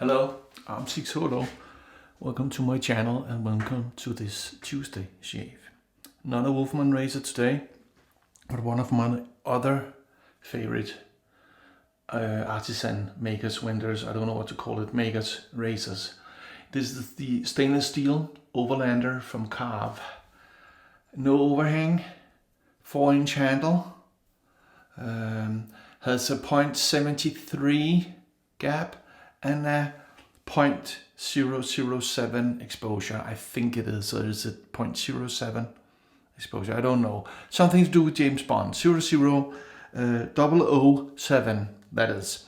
Hello, I'm Sigsolo. Welcome to my channel and welcome to this Tuesday shave. Not a Wolfman razor today, but one of my other favorite artisan makers, vendors, I don't know what to call it, makers, razors. This is the stainless steel Overlander from Karve. No overhang, 4-inch handle, has a 0.73 gap and a 0.007 exposure. I think it is, or is it 0.07 exposure? I don't know. Something to do with James Bond. 007, that is.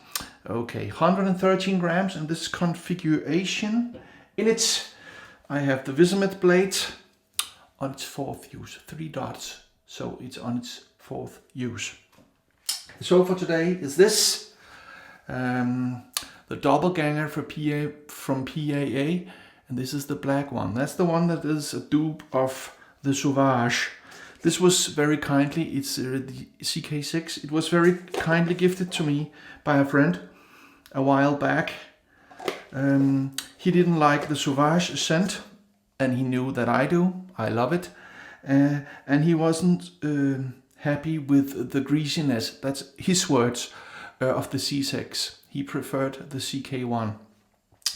Okay, 113 grams in this configuration. In it, I have the Wizamet blade on its 4th use. 3 dots, so it's on its 4th use. So for today is this. The Doppelgänger from PAA, and this is the black one. That's the one that is a dupe of the Sauvage. This was very kindly, it's the CK6. It was very kindly gifted to me by a friend a while back. He didn't like the Sauvage scent, and he knew that I do. I love it. And he wasn't happy with the greasiness, that's his words, of the C6. He preferred the CK1,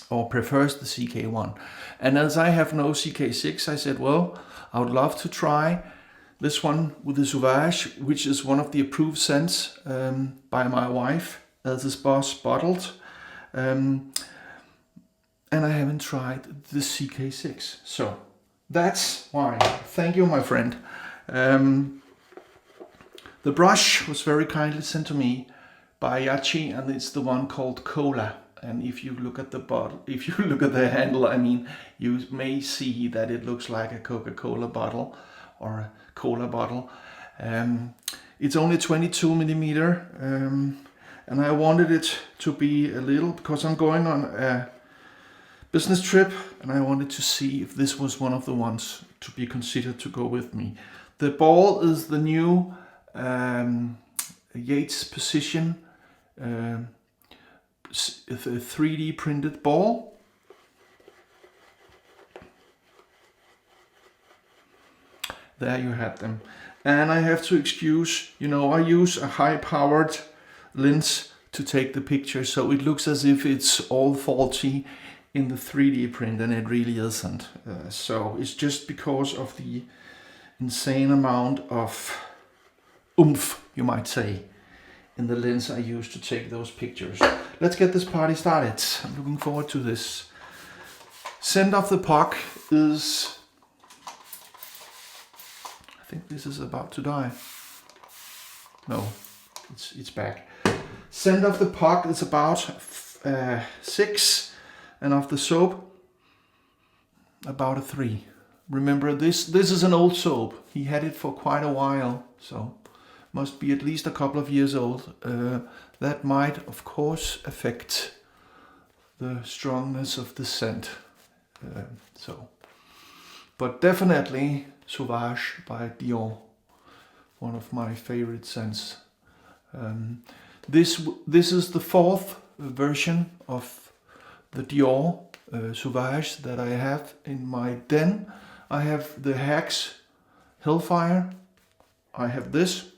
or prefers the CK1. And as I have no CK6, I said, well, I would love to try this one with the Sauvage, which is one of the approved scents by my wife, as is Boss bottled. And I haven't tried the CK6. So that's why. Thank you, my friend. The brush was very kindly sent to me by Yaqi, and it's the one called Cola. And if you look at the bottle, if you look at the handle, I mean, you may see that it looks like a Coca-Cola bottle or a cola bottle. It's only 22 millimeter, and I wanted it to be a little, because I'm going on a business trip, and I wanted to see if this was one of the ones to be considered to go with me. The ball is the new Yates Precision 3D printed ball. There you have them. And I have to excuse, you know, I use a high-powered lens to take the picture, so it looks as if it's all faulty in the 3D print, and it really isn't. So it's just because of the insane amount of oomph, you might say, in the lens I use to take those pictures. Let's get this party started. I'm looking forward to this. Scent of the puck is, I think this is about to die. No, it's back. Scent of the puck is about 6, and of the soap about a 3. Remember, this is an old soap. He had it for quite a while, so must be at least a couple of years old. That might, of course, affect the strongness of the scent. But definitely Sauvage by Dior, one of my favorite scents. This is the 4th version of the Dior Sauvage that I have in my den. I have the Hacks Hellfire. I have this.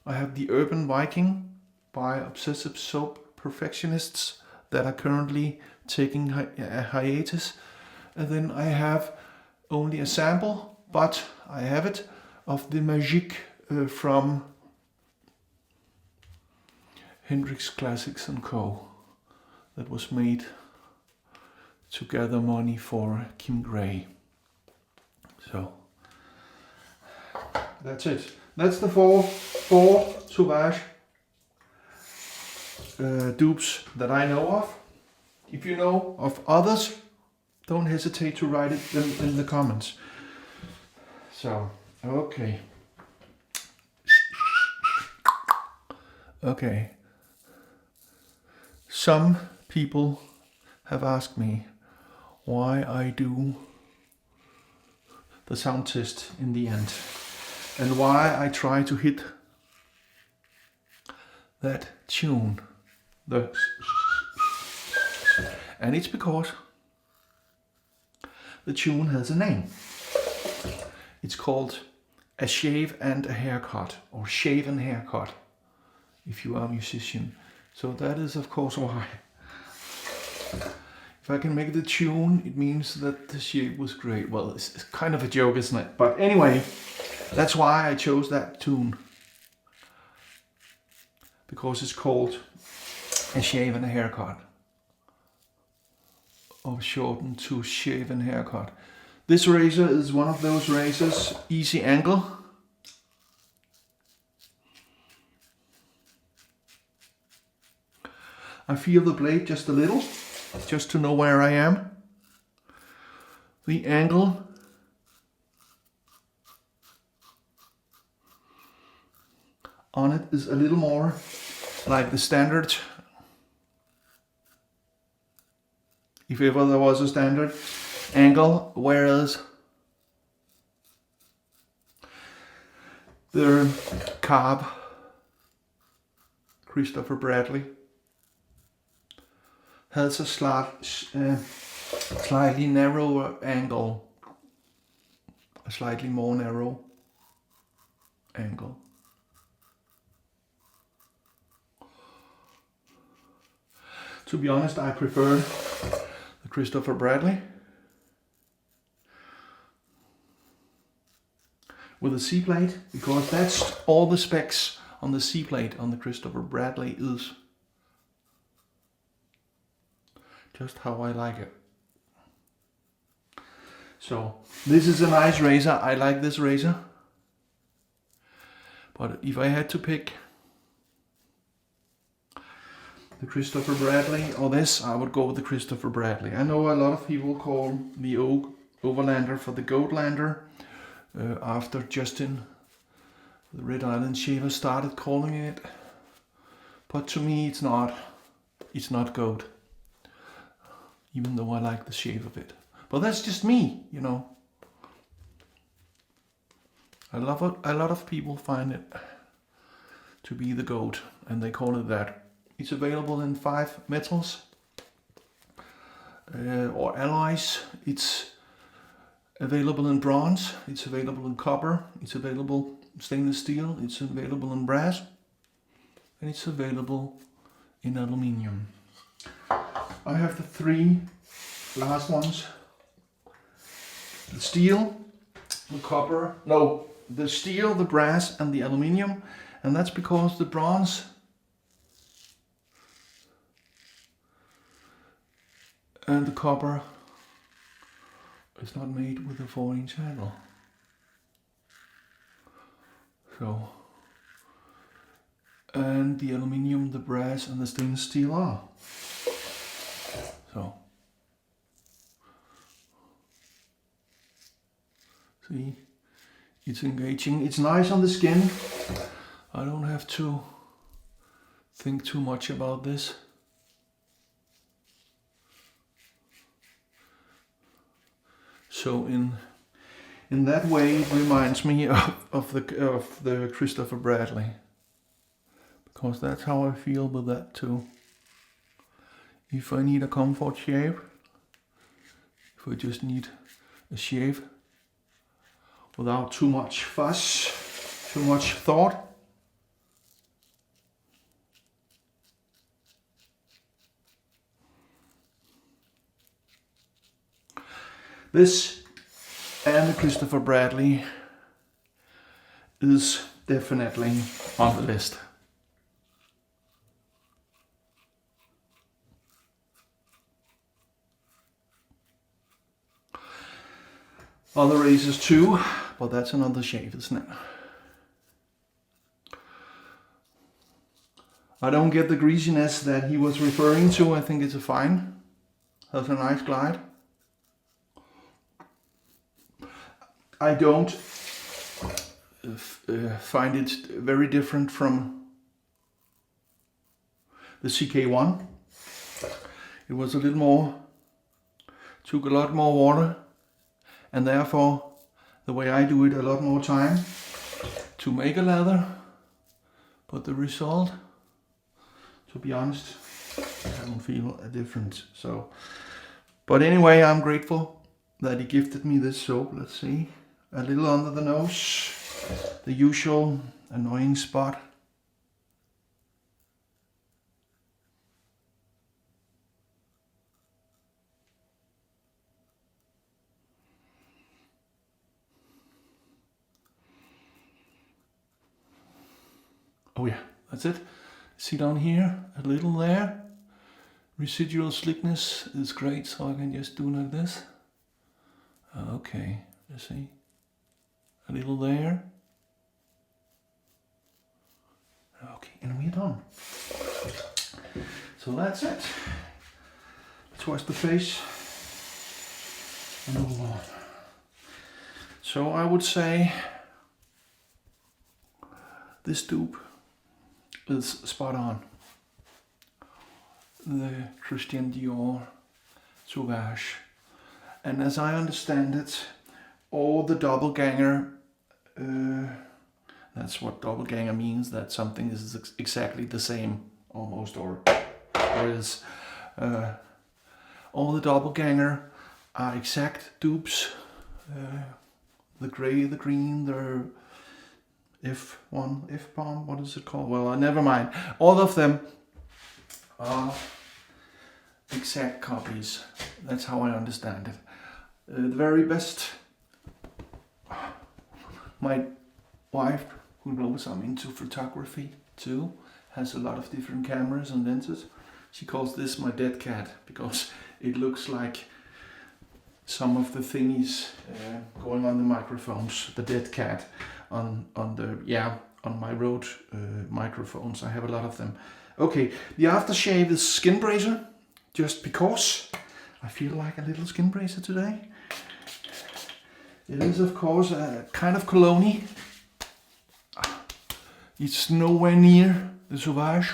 I have the Urban Viking by Obsessive Soap Perfectionists that are currently taking a hiatus. And then I have only a sample, but I have it, of the Magique from Hendrix Classics & Co. that was made to gather money for Kim Gray. So that's it. That's the four Sauvage dupes that I know of. If you know of others, don't hesitate to write it in the comments. So, okay. Okay. Some people have asked me why I do the sound test in the end, and why I try to hit that tune, the And it's because the tune has a name. It's called A Shave and a Haircut, or Shave and Haircut, if you are a musician. So that is of course why. If I can make the tune, it means that the shave was great. Well, it's kind of a joke, isn't it? But anyway, that's why I chose that tune. Because it's called A Shave and a Haircut. Or shortened to Shave and Haircut. This razor is one of those razors, easy angle. I feel the blade just a little, just to know where I am. The angle on it is a little more like the standard, if ever there was a standard angle, whereas the Karve Christopher Bradley has a slightly narrower angle, a slightly more narrow angle. To be honest, I prefer the Christopher Bradley with a C plate, because that's all the specs on the C plate on the Christopher Bradley is just how I like it. So this is a nice razor. I like this razor. But if I had to pick the Christopher Bradley or this, I would go with the Christopher Bradley. I know a lot of people call the Overlander for the Goatlander after Justin, the Red Island Shaver, started calling it. But to me, it's not goat. Even though I like the shape of it. But that's just me, you know. A lot of people find it to be the goat, and they call it that. It's available in 5 metals or alloys. It's available in bronze, it's available in copper, it's available in stainless steel, it's available in brass, and it's available in aluminium. I have the 3 last ones. The steel, the copper, no, the steel, the brass and the aluminium. And that's because the bronze and the copper is not made with a 4-inch handle. So, and the aluminium, the brass and the stainless steel are. So, see, it's engaging, it's nice on the skin. I don't have to think too much about this. So in that way it reminds me of the Christopher Bradley. Because that's how I feel with that too. If I need a comfort shave, if I just need a shave without too much fuss, too much thought, this and the Christopher Bradley is definitely on the list. Other razors too, but that's another shave, isn't it? I don't get the greasiness that he was referring to. I think it's a fine. Has a nice glide. I don't find it very different from the CK1. It was a little more, took a lot more water, and therefore the way I do it, a lot more time to make a leather. But the result, to be honest, I don't feel a difference. So, but anyway, I'm grateful that he gifted me this soap. Let's see, a little under the nose, the usual annoying spot. Oh yeah, that's it. See down here, a little there. Residual slickness is great, so I can just do like this. Okay, you see, a little there. Okay, and we're done. So that's it. Let's wash the face and move on. So I would say this dupe is spot on. The Christian Dior Sauvage. And as I understand it, all the Doppelgänger, that's what Doppelgänger means, that something is exactly the same, almost, or is. All the Doppelgänger are exact dupes. The grey, the green, the F1, F-Balm, what is it called? Well, never mind. All of them are exact copies. That's how I understand it. The very best. My wife, who knows I'm into photography too, has a lot of different cameras and lenses. She calls this my dead cat because it looks like some of the thingies going on the microphones. The dead cat on my Rode microphones. I have a lot of them. Okay, the aftershave is Skin Bracer, just because I feel like a little skin bracer today. It is, of course, a kind of cologne. It's nowhere near the Sauvage,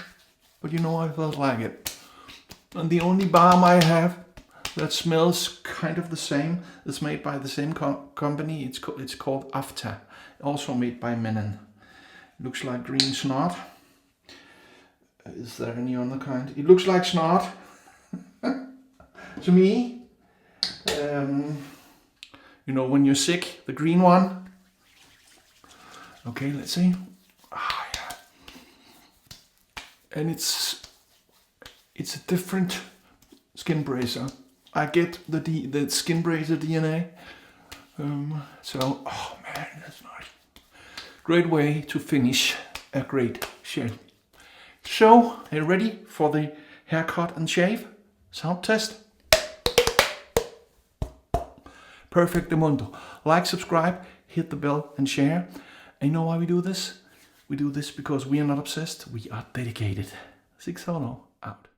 but you know, I felt like it. And the only balm I have that smells kind of the same is made by the same company. It's called AFTA, also made by Mennen. Looks like green snot. Is there any other kind? It looks like snot to me. You know, when you're sick, the green one. Okay, let's see. Ah, yeah. And it's a different skin bracer. I get the skin bracer DNA. So, oh man, that's nice. Great way to finish a great shave. So, are you ready for the haircut and shave sound test? Perfect mundo. Like, subscribe, hit the bell and share. And you know why we do this? We do this because we are not obsessed, we are dedicated. Sigsolo out.